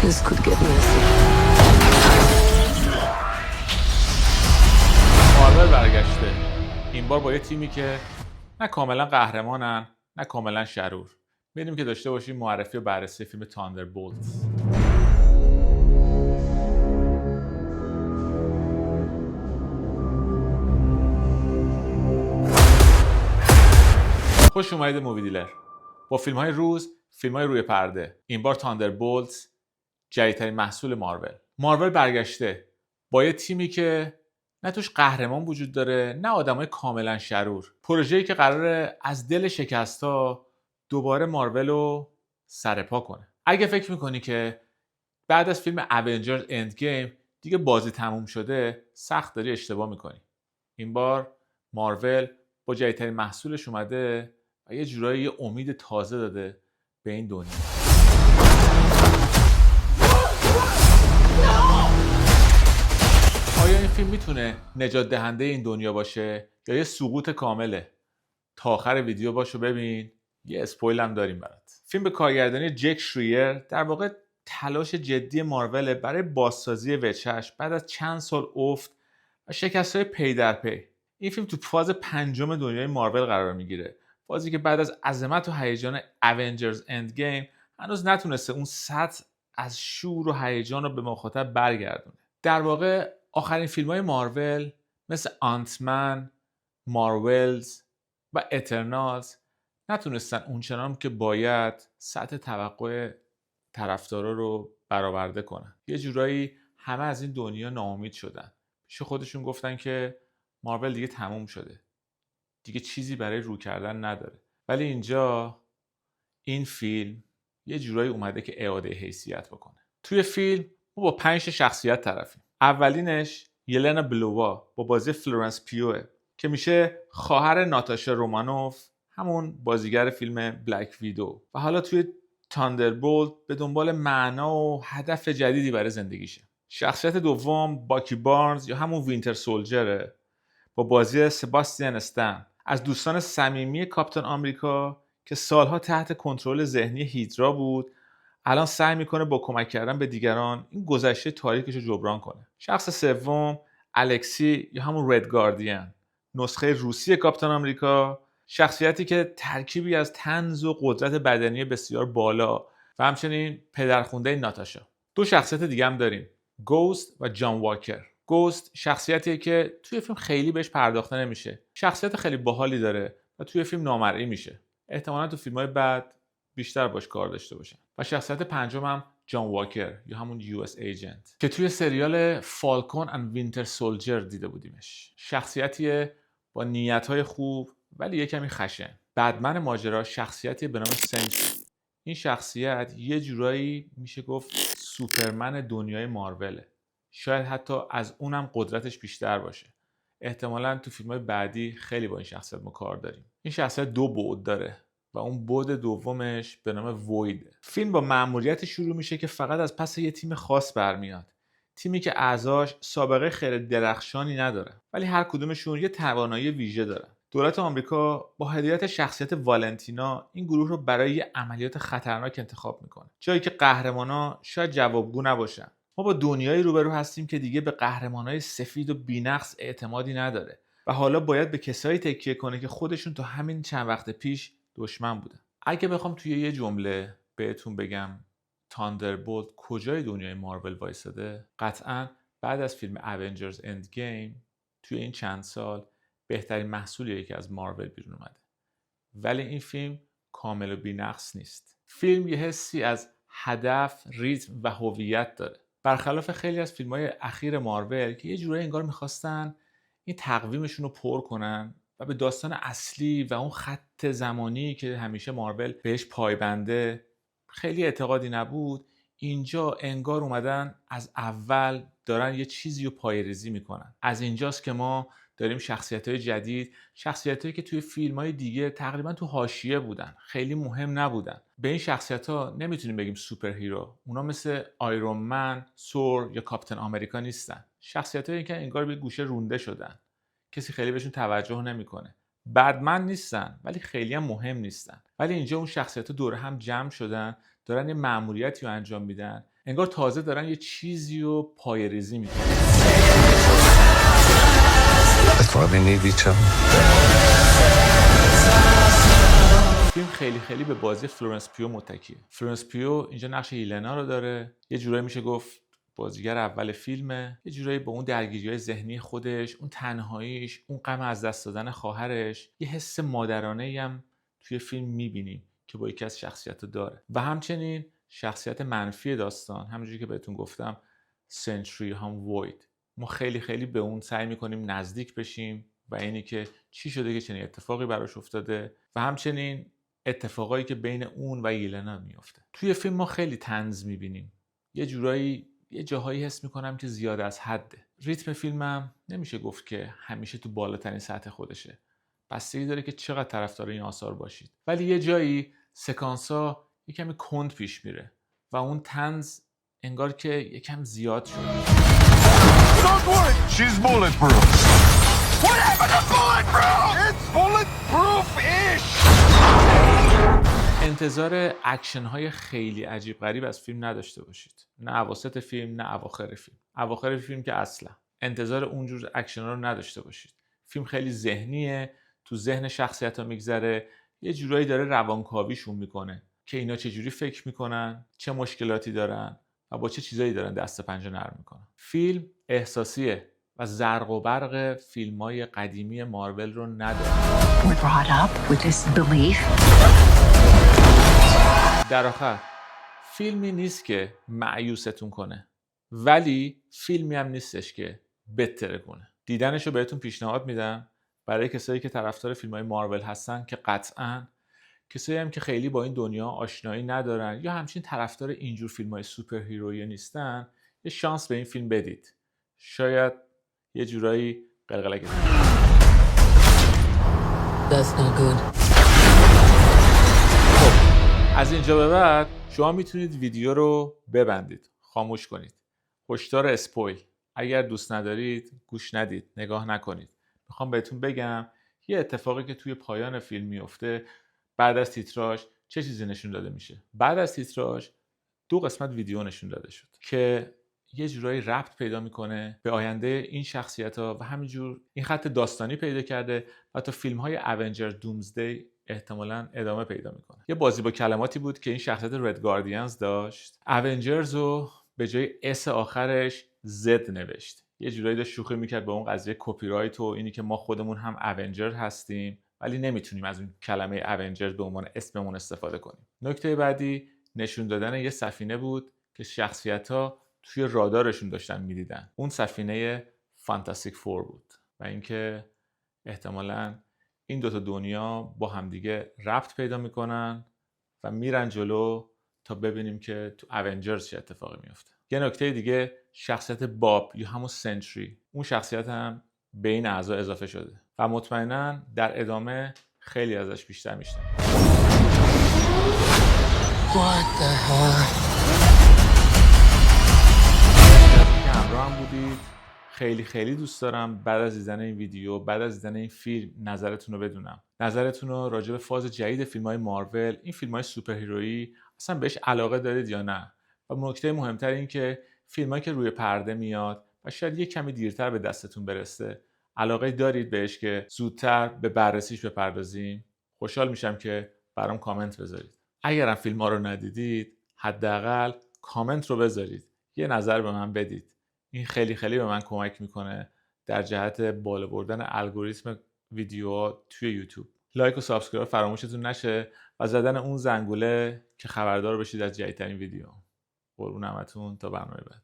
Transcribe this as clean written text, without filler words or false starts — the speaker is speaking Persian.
This could get messy. مارول برگشته. این بار با یه تیمی که نه کاملا قهرمانن نه کاملا شرور. بریم که داشته باشیم معرفی و بررسی فیلم تاندربولتس. خوش اومدید مووی دیلر. با فیلم‌های روز، فیلم‌های روی پرده. این بار تاندربولتس جدیدترین محصول مارول. مارول برگشته با یه تیمی که نه توش قهرمان وجود داره نه آدمای کاملا شرور. پروژه‌ای که قراره از دل شکست‌ها دوباره مارول رو سرپا کنه. اگه فکر می‌کنی که بعد از فیلم اونجرز اند گیم دیگه بازی تموم شده، سخت داری اشتباه می‌کنی. این بار مارول با جدیدترین محصولش اومده و یه جورایی یه امید تازه داده به این دنیا. آیا این فیلم میتونه نجات دهنده این دنیا باشه یا یه سقوط کامله؟ تا آخر ویدیو باشو ببین، یه اسپویل هم داریم برات. فیلم به کارگردانی جک شریر در واقع تلاش جدی مارول برای بازسازی وچش بعد از چند سال افت و شکست‌های پی در پی. این فیلم تو فاز پنجم دنیای مارول قرار میگیره. فازی که بعد از عظمت و هیجان اونجرز اند گیم هنوز نتونسته اون سطح از شور و هیجان رو به مخاطب برگردونه. در واقع آخرین فیلم‌های مارول مثل آنتمن، مارولز و اترنالز نتونستن اونچنان که باید سطح توقع طرفدارا رو برآورده کنن. یه جورایی همه از این دنیا ناامید شدن. پیش خودشون گفتن که مارول دیگه تموم شده. دیگه چیزی برای رو کردن نداره. ولی اینجا این فیلم یه جورایی اومده که اعاده حیثیت بکنه. توی فیلم ما با 5 شخصیت طرفیم. اولینش یلنا بلووا با بازی فلورنس پیوه که میشه خواهر ناتاشا رومانوف، همون بازیگر فیلم بلک ویدو، و حالا توی تاندربولت به دنبال معنا و هدف جدیدی برای زندگیشه. شخصیت دوم باکی بارنز یا همون وینتر سولجره با بازی سباستین استن، از دوستان صمیمی کاپیتان آمریکا که سالها تحت کنترل ذهنی هیدرا بود، الان سعی میکنه با کمک کردن به دیگران این گذشته تاریکش رو جبران کنه. شخص سوم الکسی یا همون رد گاردین، نسخه روسی کاپیتان آمریکا، شخصیتی که ترکیبی از طنز و قدرت بدنی بسیار بالا و همچنین پدرخونده ناتاشا. 2 شخصیت دیگه هم داریم، گوست و جان واکر. گوست شخصیتیه که توی فیلم خیلی بهش پرداخته نمیشه. شخصیت خیلی باحالی داره و توی فیلم نامرئی میشه. احتمالاً تو فیلم‌های بعد بیشتر باش کار داشته باشن. و شخصیت پنجم هم جان واکر یا همون US ایجنت که توی سریال فالکون اند وینتر سولجر دیده بودیمش. شخصیتیه با نیت‌های خوب ولی یه کمی خشن. بدمن ماجرا شخصیتی به نام سنس. این شخصیت یه جورایی میشه گفت سوپرمن دنیای ماروله. شاید حتی از اونم قدرتش بیشتر باشه. احتمالاً تو فیلم‌های بعدی خیلی با این شخصیت ما کار داریم. این شخصیت 2 بعد داره و اون بعد دومش به نام وویده. فیلم با مأموریت شروع میشه که فقط از پس یه تیم خاص برمیاد. تیمی که اعضاش سابقه خیلی درخشانی نداره ولی هر کدومشون یه توانایی ویژه دارن. دولت آمریکا با هدایت شخصیت والنتینا این گروه رو برای یه عملیات خطرناک انتخاب میکنه. جایی که قهرمانا شاید جوابگو نباشن. ما با دنیایی روبرو هستیم که دیگه به قهرمانای سفید و بی‌نقص اعتمادی نداره و حالا باید به کسایی تکیه کنه که خودشون تا همین چند وقت پیش دشمن بودن. اگه بخوام توی یه جمله بهتون بگم تاندربولت کجای دنیای مارول وایساده، قطعاً بعد از فیلم اونجرز اند گیم توی این چند سال بهترین محصولیه که از مارول بیرون اومده. ولی این فیلم کامل و بی‌نقص نیست. فیلم یه حسی از هدف، ریتم و هویت داره. برخلاف خیلی از فیلم‌های اخیر مارول که یه جورایی انگار می‌خواستن این تقویمشون رو پر کنن و به داستان اصلی و اون خط زمانی که همیشه مارول بهش پایبنده خیلی اعتقادی نبود، اینجا انگار اومدن از اول دارن یه چیزی رو پایه‌ریزی میکنن. از اینجاست که ما داریم شخصیت‌های جدید، شخصیت‌هایی که توی فیلم‌های دیگه تقریبا تو حاشیه بودن، خیلی مهم نبودن. به این شخصیت‌ها نمیتونیم بگیم سوپر هیرو. اونا مثل آیرون من، ثور یا کاپیتان آمریکا نیستن. شخصیت‌هایی که انگار به گوشه رونده شدن. کسی خیلی بهشون توجه نمیکنه. بدمن نیستن ولی خیلی هم مهم نیستن. ولی اینجا اون شخصیت‌ها دور هم جمع شدن، دارن یه مأموریتی رو انجام میدن انگار تازه دارن یه چیزی رو پایه‌ریزی میکنن. فیلم خیلی به بازی فلورنس پیو متکیه. فلورنس پیو اینجا نقش هیلنا رو داره. یه جورایی میشه گفت بازیگر اول فیلمه. یه جورایی با اون درگیری‌های ذهنی خودش، اون تنهاییش، اون غم از دست دادن خواهرش، یه حس مادرانه‌ای هم توی فیلم می‌بینیم که با یکی از شخصیت‌ها داره. و همچنین شخصیت منفی داستان، همونجوری که بهتون گفتم، سنتری هم وید. ما خیلی به اون سعی می‌کنیم نزدیک بشیم و اینی که چی شده که چنین اتفاقی براش افتاده و همچنین اتفاقایی که بین اون و یلنا میفته. توی فیلم ما خیلی طنز می‌بینیم. یه جاهایی حس میکنم که زیاد از حده. ریتم فیلمم نمیشه گفت که همیشه تو بالاترین سطح خودشه. بستگی داره که چقدر طرفدار این آثار باشید. ولی یه جایی سکانسا یه کمی کند پیش میره و اون طنز انگار که یکم زیاد شده. Don't worry, she's bulletproof. What happened to bulletproof? It's bulletproof-ish. انتظار اکشن های خیلی عجیب غریب از فیلم نداشته باشید. نه اواسط فیلم نه اواخر فیلم. اواخر فیلم که اصلا. انتظار اونجور اکشن ها رو نداشته باشید. فیلم خیلی ذهنیه، تو ذهن شخصیت ها میگذره، یه جورایی داره روانکاویشون میکنه که اینا چه جوری فکر میکنن، چه مشکلاتی دارن و با چه چیزایی دارن دست پنجه نرم میکنن. فیلم احساسیه و زرق و برق فیلم‌های قدیمی مارول رو نداره. در آخر فیلمی نیست که مایوستون کنه، ولی فیلمی هم نیستش که بتره کنه. دیدنش رو بهتون پیشنهاد میدم برای کسایی که طرفدار فیلم‌های مارول هستن که قطعاً، کسایی هم که خیلی با این دنیا آشنایی ندارن یا همچنین طرفدار اینجور فیلم‌های سوپر هیرویی نیستن، یه شانس به این فیلم بدید. شاید یه جورایی قلقلک. That's not good. از اینجا به بعد شما میتونید ویدیو رو ببندید، خاموش کنید. هشدار اسپویل. اگر دوست ندارید گوش ندید، نگاه نکنید. میخوام بهتون بگم یه اتفاقی که توی پایان فیلم میفته بعد از تیتراژ چه چیزی نشون داده میشه. بعد از تیتراژ 2 قسمت ویدیو نشون داده شد که یه جورایی ربط پیدا میکنه به آینده این شخصیت‌ها و همینجور این خط داستانی پیدا کرده و تا فیلم‌های اونجر دومزدی احتمالاً ادامه پیدا میکنه. یه بازی با کلماتی بود که این شخصیت رد گاردینز داشت. اونجرز رو به جای اس آخرش زد نوشت. یه جورایی داشت شوخی میکرد با اون قضیه کپی رایت و اینی که ما خودمون هم اونجر هستیم ولی نمیتونیم از اون کلمه اونجر به عنوان اسممون استفاده کنیم. نکته بعدی نشون دادن یه سفینه بود که شخصیت‌ها توی رادارشون داشتن میدیدن. اون سفینه فانتاستیک فور بود و اینکه احتمالاً این دوتا دنیا با همدیگه ربط پیدا میکنن و میرن جلو تا ببینیم که تو اونجرز چه اتفاقی میفته. یه نکته دیگه شخصیت باب یا همون سنتری، اون شخصیت هم به این اعضا اضافه شده و مطمئناً در ادامه خیلی ازش بیشتر میشنم. What the hell? که همراه هم بودید. خیلی دوست دارم بعد از دیدن این ویدیو، بعد از دیدن این فیلم نظرتون رو بدونم. نظرتون رو راجع به فاز جدید فیلم‌های مارول، این فیلم‌های سوپر هیرویی اصلا بهش علاقه دارید یا نه؟ و نکته مهمتر این که فیلمایی که روی پرده میاد و شاید یک کمی دیرتر به دستتون برسه، علاقه دارید بهش که زودتر به بررسیش بپردازیم؟ خوشحال میشم که برام کامنت بذارید. اگرم فیلم‌ها رو ندیدید، حداقل کامنت رو بذارید. یه نظر به من بدید. این خیلی به من کمک میکنه در جهت بالا بردن الگوریتم ویدیوها توی یوتیوب. لایک و سابسکرایب فراموشتون نشه و زدن اون زنگوله که خبردار بشید از جدیدترین ویدیو. قربون همتون تا برنامه بعد.